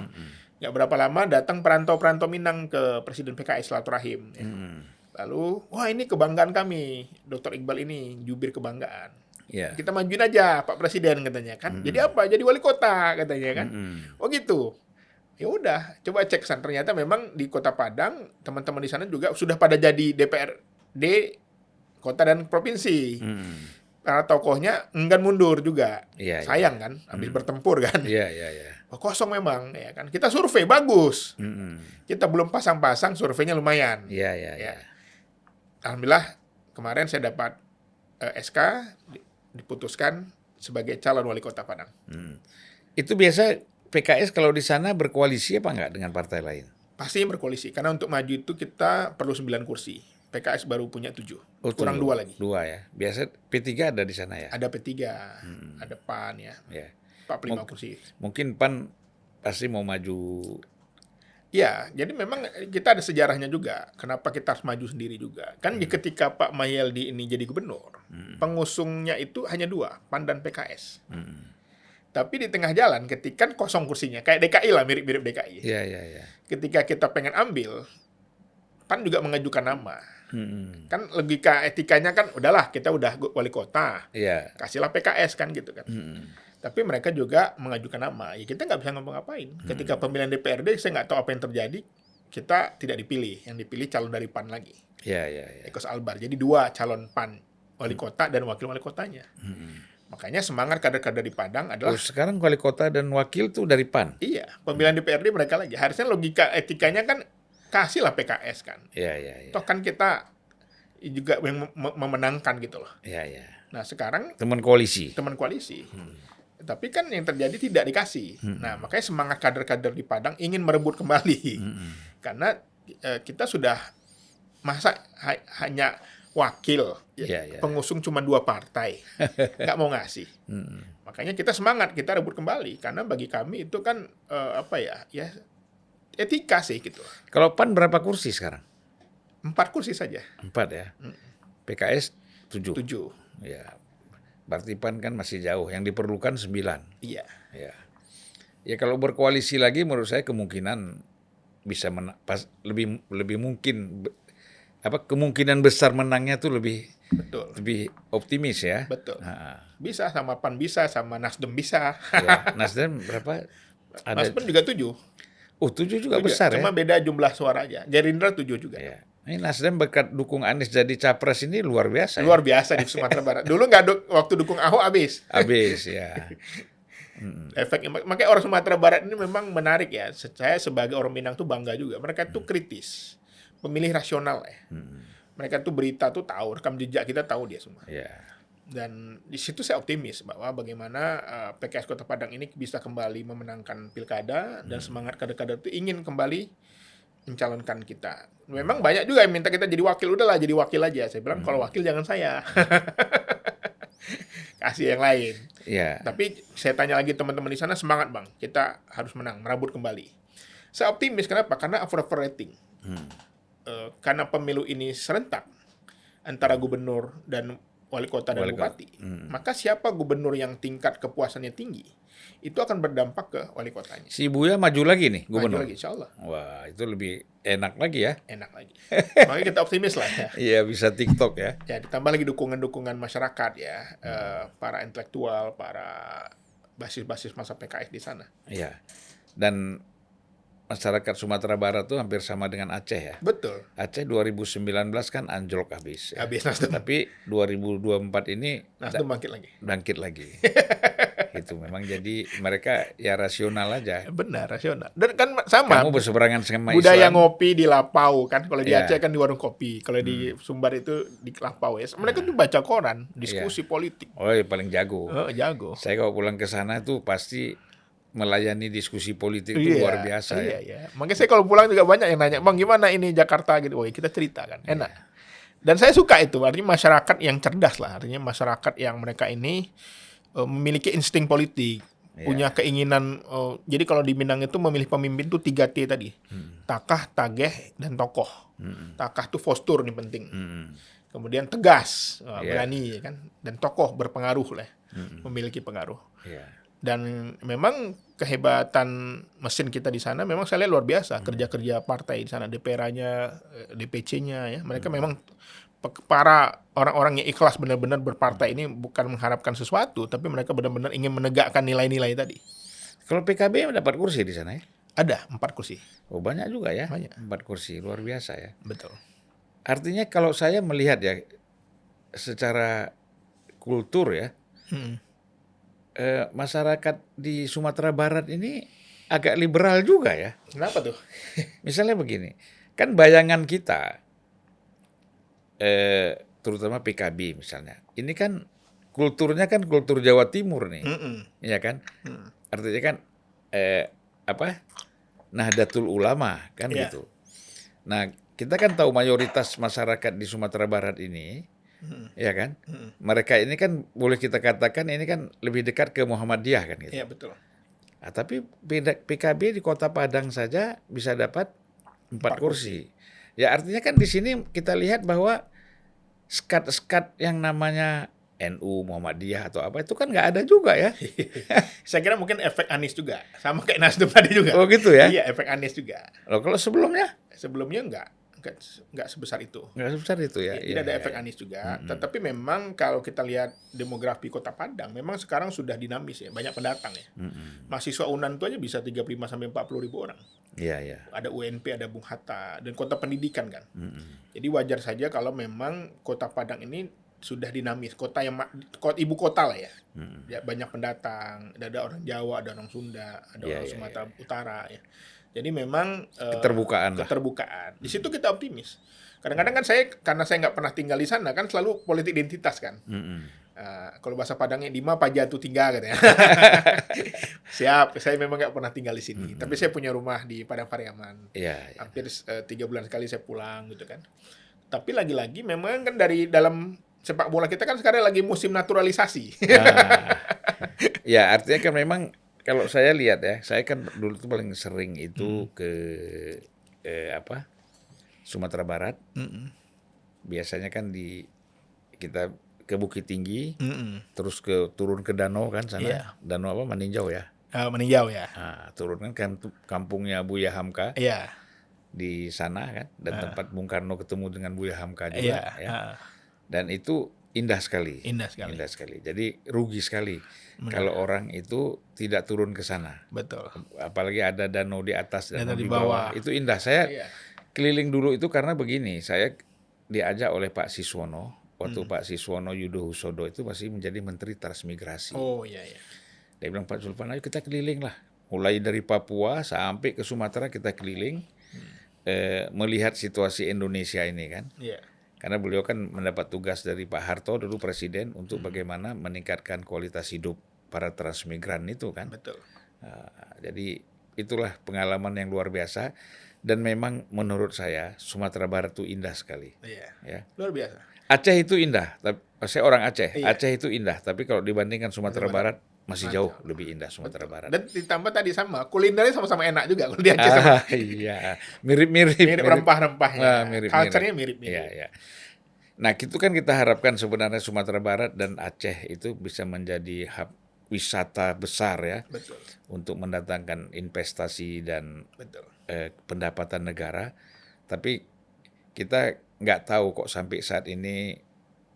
Nggak berapa lama datang perantau-perantau Minang ke Presiden PKS silaturahim. Ya. Lalu, wah ini kebanggaan kami, Dr. Iqbal ini jubir kebanggaan. Yeah. Kita majuin aja Pak Presiden katanya kan. Jadi apa? Jadi wali kota katanya kan. Oh gitu. Ya udah, coba cek san. Ternyata memang di Kota Padang teman-teman di sana juga sudah pada jadi DPRD kota dan provinsi. Para tokohnya enggan mundur juga. Sayang kan, habis bertempur kan. Iya. Oh, kosong memang ya kan. Kita survei bagus. Kita belum pasang-pasang, surveinya lumayan. Iya. Alhamdulillah kemarin saya dapat SK diputuskan sebagai calon wali kota Padang. Itu biasa PKS kalau di sana berkoalisi apa enggak dengan partai lain? Pasti berkoalisi karena untuk maju itu kita perlu 9 kursi. PKS baru punya 7. Kurang 2 lagi. 2 ya. Biasa P3 ada di sana ya? Ada P3, ada PAN ya. 45 kursi. Mungkin PAN pasti mau maju. Ya, jadi memang kita ada sejarahnya juga. Kenapa kita harus maju sendiri juga? Kan ketika Pak Mahyeldi ini jadi gubernur, pengusungnya itu hanya 2, PAN dan PKS. Tapi di tengah jalan ketika kosong kursinya, kayak DKI lah, mirip-mirip DKI. Iya. Ketika kita pengen ambil, PAN juga mengajukan nama. Kan logika etikanya kan udahlah kita udah wali kota, kasihlah PKS kan gitu kan. Tapi mereka juga mengajukan nama. Ya kita nggak bisa ngomong-ngapain. Ketika pemilihan DPRD saya nggak tahu apa yang terjadi. Kita tidak dipilih. Yang dipilih calon dari PAN lagi. Iya. Ekos Albar. Jadi 2 calon PAN, wali kota dan wakil wali kotanya. Makanya semangat kader-kader di Padang adalah sekarang wali kota dan wakil tuh dari PAN. Iya, pemilihan DPRD mereka lagi. Harusnya logika etikanya kan kasihlah PKS kan. Iya. Toh kan kita juga yang memenangkan gitu loh. Iya. Nah sekarang teman koalisi. Tapi kan yang terjadi tidak dikasih. Nah makanya semangat kader-kader di Padang ingin merebut kembali. Karena kita sudah masa hanya wakil, pengusung cuma 2 partai, nggak mau ngasih. Makanya kita semangat, kita rebut kembali. Karena bagi kami itu kan ya etika sih gitu. Kalau PAN berapa kursi sekarang? 4 kursi saja. 4 ya. PKS 7. Ya. Berarti PAN kan masih jauh. Yang diperlukan 9. Iya. Ya kalau berkoalisi lagi menurut saya kemungkinan bisa lebih mungkin kemungkinan besar menangnya tuh lebih optimis ya. Betul. Bisa sama PAN bisa, sama Nasdem bisa. Nasdem berapa? Nasdem juga 7. Oh 7 juga besar Cuma beda jumlah suara aja. Gerindra 7 juga. Ini Nasdem berkat dukung Anies jadi capres ini luar biasa. Luar biasa di Sumatera Barat. Dulu waktu dukung Ahok habis. Habis ya. Efeknya, makanya orang Sumatera Barat ini memang menarik ya. Saya sebagai orang Minang tuh bangga juga. Mereka tuh kritis, pemilih rasional ya. Mereka tuh berita tuh tahu, rekam jejak kita tahu dia semua. Dan di situ saya optimis bahwa bagaimana PKS Kota Padang ini bisa kembali memenangkan pilkada dan semangat kader-kader itu ingin kembali mencalonkan kita. Memang banyak juga yang minta kita jadi wakil, udahlah jadi wakil aja. Saya bilang kalau wakil jangan saya. Kasih yang lain. Tapi saya tanya lagi teman-teman di sana, semangat Bang, kita harus menang, merabut kembali. Saya optimis, kenapa? Karena approval rating. Karena pemilu ini serentak antara gubernur dan wali kota dan Wali kota. bupati, maka siapa gubernur yang tingkat kepuasannya tinggi, itu akan berdampak ke wali kotanya. Si Buya maju lagi nih Maju gubernur. lagi, insya Allah. Wah, itu lebih enak lagi ya. Enak lagi. Makanya kita optimis lah ya. Iya, bisa TikTok ya. Ya, ditambah lagi dukungan-dukungan masyarakat ya, para intelektual, para basis-basis masa PKS di sana. Iya. Dan masyarakat Sumatera Barat tuh hampir sama dengan Aceh ya. Betul. Aceh 2019 kan anjlok habis ya. Habis Nasdem. Tapi 2024 ini Nasdem bangkit lagi. bangkit lagi. Itu memang jadi mereka ya rasional aja. Benar, rasional. Dan kan sama Kamu berseberangan sama budaya Islam. ngopi di Lapau kan, kalau di Ya. Aceh kan di warung kopi, kalau di Sumbar itu di Lapau ya. Mereka tuh baca koran, diskusi politik. Oh, ya, paling jago. Jago. Saya kalau pulang ke sana tuh pasti melayani diskusi politik itu luar biasa Iya, ya. iya. Makanya saya kalau pulang juga banyak yang nanya, "Bang, gimana ini Jakarta gitu?" Woi, kita cerita kan, enak. Dan saya suka itu, artinya masyarakat yang cerdas lah, artinya masyarakat yang mereka ini memiliki insting politik, punya keinginan. Jadi kalau di Minang itu memilih pemimpin tuh 3T tadi, takah, tageh, dan tokoh. Takah tuh postur nih penting. Kemudian tegas, berani ya kan, dan tokoh berpengaruh lah, memiliki pengaruh. Iya. Dan memang kehebatan mesin kita di sana memang saya lihat luar biasa, kerja-kerja partai di sana, DPR-nya, DPC-nya ya. Mereka memang para orang-orang yang ikhlas benar-benar berpartai ini bukan mengharapkan sesuatu, tapi mereka benar-benar ingin menegakkan nilai-nilai tadi. Kalau PKB dapat kursi di sana ya? Ada 4 kursi. Oh, banyak juga ya. Banyak. 4 kursi, luar biasa ya. Betul. Artinya kalau saya melihat ya secara kultur ya, masyarakat di Sumatera Barat ini agak liberal juga ya. Kenapa tuh? Misalnya begini, kan bayangan kita, terutama PKB misalnya, ini kan kulturnya kan kultur Jawa Timur nih, ya kan? Artinya kan Nahdlatul Ulama kan gitu. Nah, kita kan tahu mayoritas masyarakat di Sumatera Barat ini, ya kan? Mereka ini kan boleh kita katakan ini kan lebih dekat ke Muhammadiyah kan gitu. Iya, betul. Nah, tapi PKB di Kota Padang saja bisa dapat 4 kursi. Ya artinya kan di sini kita lihat bahwa skat-skat yang namanya NU, Muhammadiyah atau apa itu kan nggak ada juga ya. Saya kira mungkin efek Anies juga, sama kayak Nasdem tadi juga. Oh gitu ya? Iya, efek Anies juga. Loh, kalau sebelumnya Sebelumnya nggak sebesar itu. nggak sebesar itu ya. Tidak ada efek Anies juga. Tetapi memang kalau kita lihat demografi Kota Padang, memang sekarang sudah dinamis ya, banyak pendatang ya. Mahasiswa UNAN itu aja bisa 35 sampai 40 ribu orang. Iya, iya. Ada UNP, ada Bung Hatta, dan kota pendidikan kan. Jadi wajar saja kalau memang Kota Padang ini sudah dinamis, kota yang ibu kota lah ya. Ya, banyak pendatang, ada orang Jawa, ada orang Sunda, ada orang Sumatera Utara ya. Jadi memang Keterbukaan lah. keterbukaan. Di situ kita optimis. Kadang-kadang kan karena saya nggak pernah tinggal di sana kan, selalu politik identitas kan. Kalau bahasa Padangnya Dima Pajatu tinggal katanya. Siap, saya memang nggak pernah tinggal di sini. Tapi saya punya rumah di Padang Pariaman. Iya. Hampir 3 bulan sekali saya pulang gitu kan. Tapi lagi-lagi memang kan dari dalam sepak bola kita kan sekarang lagi musim naturalisasi. Ya artinya kan memang kalau saya lihat ya, saya kan dulu tuh paling sering itu ke Sumatera Barat. Biasanya kan kita ke Bukit Tinggi, terus turun ke danau kan sana. Iya. Danau apa? Maninjau ya. Meninjau ya. Nah, turun kan kampungnya Buya Hamka Iya. di sana kan, dan tempat Bung Karno ketemu dengan Buya Hamka juga. Iya. Ya. Dan itu indah sekali. Indah sekali. Indah sekali. Jadi rugi sekali kalau orang itu tidak turun ke sana. Betul. Apalagi ada danau di atas, danau Danau di di bawah. bawah. Itu indah. Saya Iya. keliling dulu itu karena begini, saya diajak oleh Pak Siswono, waktu Pak Siswono Yudo Husodo itu masih menjadi Menteri Transmigrasi. Oh iya iya. Dia bilang, Pak Zulfan, ayo kita keliling lah. Mulai dari Papua sampai ke Sumatera kita keliling, melihat situasi Indonesia ini kan. Iya. Karena beliau kan mendapat tugas dari Pak Harto dulu Presiden untuk bagaimana meningkatkan kualitas hidup para transmigran itu kan. Betul. Jadi itulah pengalaman yang luar biasa. Dan memang menurut saya Sumatera Barat itu indah sekali. Iya. Ya. Luar biasa. Aceh itu indah. Saya orang Aceh. Iya. Aceh itu indah. Tapi kalau dibandingkan Sumatera Barat masih jauh lebih indah Sumatera Barat. Dan ditambah tadi sama, kulinernya sama-sama enak juga kalau di Aceh sama. Iya, mirip-mirip. Mirip rempah-rempahnya. Mirip-mirip. Culture-nya mirip-mirip. Iya, iya. Nah, itu kan kita harapkan sebenarnya Sumatera Barat dan Aceh itu bisa menjadi hub wisata besar ya Betul, untuk mendatangkan investasi dan betul. pendapatan negara. Tapi kita nggak tahu kok sampai saat ini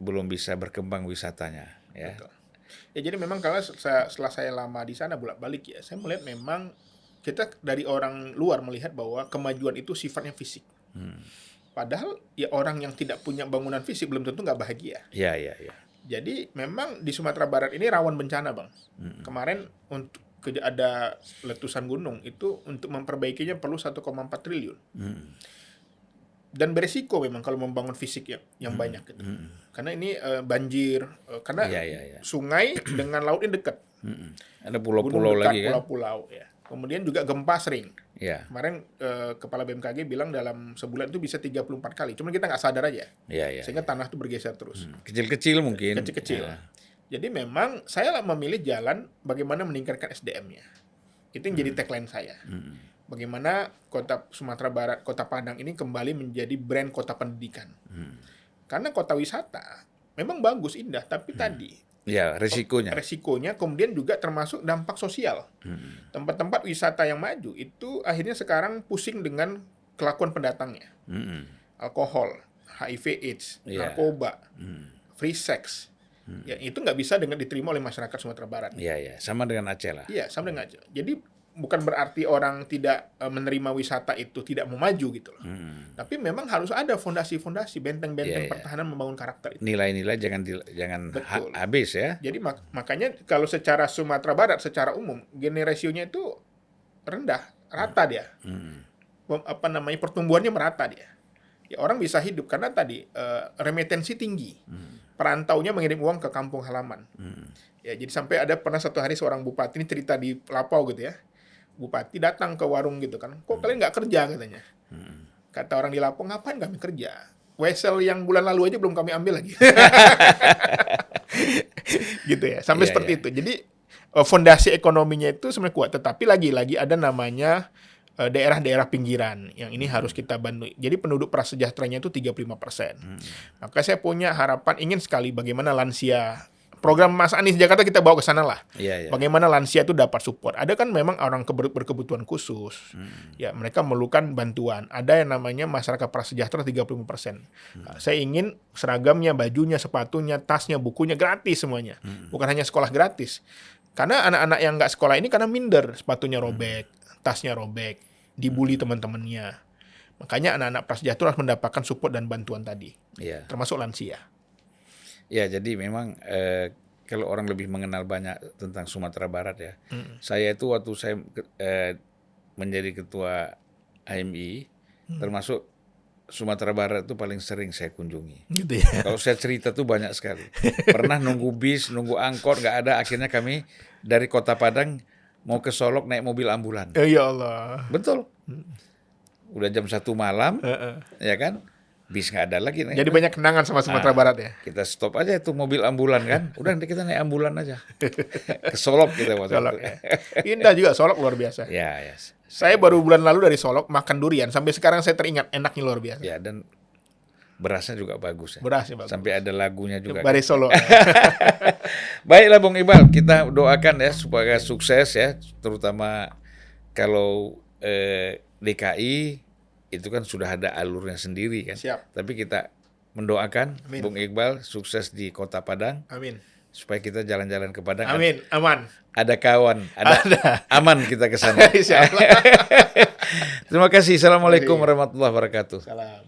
belum bisa berkembang wisatanya ya. Betul. Ya jadi memang kalau setelah saya lama di sana bolak-balik ya, saya melihat memang kita dari orang luar melihat bahwa kemajuan itu sifatnya fisik. Padahal ya orang yang tidak punya bangunan fisik belum tentu nggak bahagia. Iya, iya, iya. Jadi memang di Sumatera Barat ini rawan bencana, Bang. Kemarin untuk ada letusan gunung itu untuk memperbaikinya perlu 1,4 triliun. Dan beresiko memang kalau membangun fisik yang banyak gitu. Karena ini banjir, karena Iya, iya, iya. sungai dengan laut ini dekat. Ada Gunung pulau-pulau dekat, lagi kan? pulau-pulau ya. Kemudian juga gempa sering. Iya, Kemarin Kepala BMKG bilang dalam sebulan itu bisa 34 kali. Cuman kita nggak sadar aja. iya, iya. Sehingga tanah itu bergeser terus. Kecil-kecil mungkin. Kecil-kecil. Ya. Jadi memang saya memilih jalan bagaimana meningkatkan SDM-nya. Itu yang jadi tagline saya. Bagaimana kota Sumatera Barat, kota Padang ini kembali menjadi brand kota pendidikan. Karena kota wisata memang bagus, indah, tapi tadi Ya, resikonya kemudian juga termasuk dampak sosial. Tempat-tempat wisata yang maju itu akhirnya sekarang pusing dengan kelakuan pendatangnya. Alkohol, HIV/AIDS, Iya. narkoba, free sex. Ya, itu nggak bisa dengan diterima oleh masyarakat Sumatera Barat. Iya, iya. Sama dengan Aceh lah. Iya, sama dengan aja. Jadi bukan berarti orang tidak menerima wisata itu tidak mau maju gitu loh. Tapi memang harus ada fondasi-fondasi, benteng-benteng Iya, iya. pertahanan membangun karakter itu. Nilai-nilai jangan Betul. habis ya. Jadi makanya kalau secara Sumatera Barat secara umum gini rasionya itu rendah, rata dia. Pertumbuhannya merata dia. Ya orang bisa hidup karena tadi remitensi tinggi. Perantaunya mengirim uang ke kampung halaman. Ya jadi sampai ada pernah satu hari seorang bupati ini cerita di Lapau gitu ya. Bupati datang ke warung gitu kan. Kok kalian nggak kerja katanya? Kata orang di Lampung, ngapain kami kerja? Wesel yang bulan lalu aja belum kami ambil lagi. Gitu ya. Sampai Iya, seperti iya. itu. Jadi fondasi ekonominya itu sebenarnya kuat. Tetapi lagi-lagi ada namanya daerah-daerah pinggiran. Yang ini harus kita bantu. Jadi penduduk prasejahteranya itu 35%. Maka saya punya harapan ingin sekali bagaimana lansia. Program Mas Anies Jakarta kita bawa ke sana lah. Iya, iya. Bagaimana lansia itu dapat support. Ada kan memang orang berkebutuhan khusus. Ya, mereka memerlukan bantuan. Ada yang namanya masyarakat prasejahtera 35%. Saya ingin seragamnya, bajunya, sepatunya, tasnya, bukunya gratis semuanya. Bukan hanya sekolah gratis. Karena anak-anak yang nggak sekolah ini karena minder, sepatunya robek, tasnya robek, dibully teman-temannya. Makanya anak-anak prasejahtera harus mendapatkan support dan bantuan tadi. Iya. Termasuk lansia. Ya, jadi memang kalau orang lebih mengenal banyak tentang Sumatera Barat ya. Saya itu waktu saya menjadi ketua AMI, termasuk Sumatera Barat itu paling sering saya kunjungi. Gitu ya. Kalau saya cerita tuh banyak sekali. Pernah nunggu bis, nunggu angkot, nggak ada. Akhirnya kami dari Kota Padang mau ke Solok naik mobil ambulan. Ya Allah. Betul. Udah jam 1 malam, ya kan? Bis nggak ada lagi. Jadi banyak kenangan sama Sumatera Barat ya. Kita stop aja itu mobil ambulan kan. Udah nanti kita naik ambulan aja. Ke Solok kita waktu Solok itu. ya. Indah juga Solok luar biasa. Ya, ya. Saya baru bulan lalu dari Solok makan durian. Sampai sekarang saya teringat enaknya luar biasa. Ya, dan berasnya juga bagus ya. Berasnya bagus. Sampai ada lagunya juga. Dari Solo. Baiklah Bung Iqbal, kita doakan ya supaya sukses ya, terutama kalau DKI itu kan sudah ada alurnya sendiri kan. Siap. Tapi kita mendoakan Amin. Bung Iqbal sukses di Kota Padang Amin. supaya kita jalan-jalan ke Padang. Amin. Aman. Ada kawan, ada aman kita ke sana. Insya Allah. Terima kasih. Assalamualaikum warahmatullahi wabarakatuh. Salam.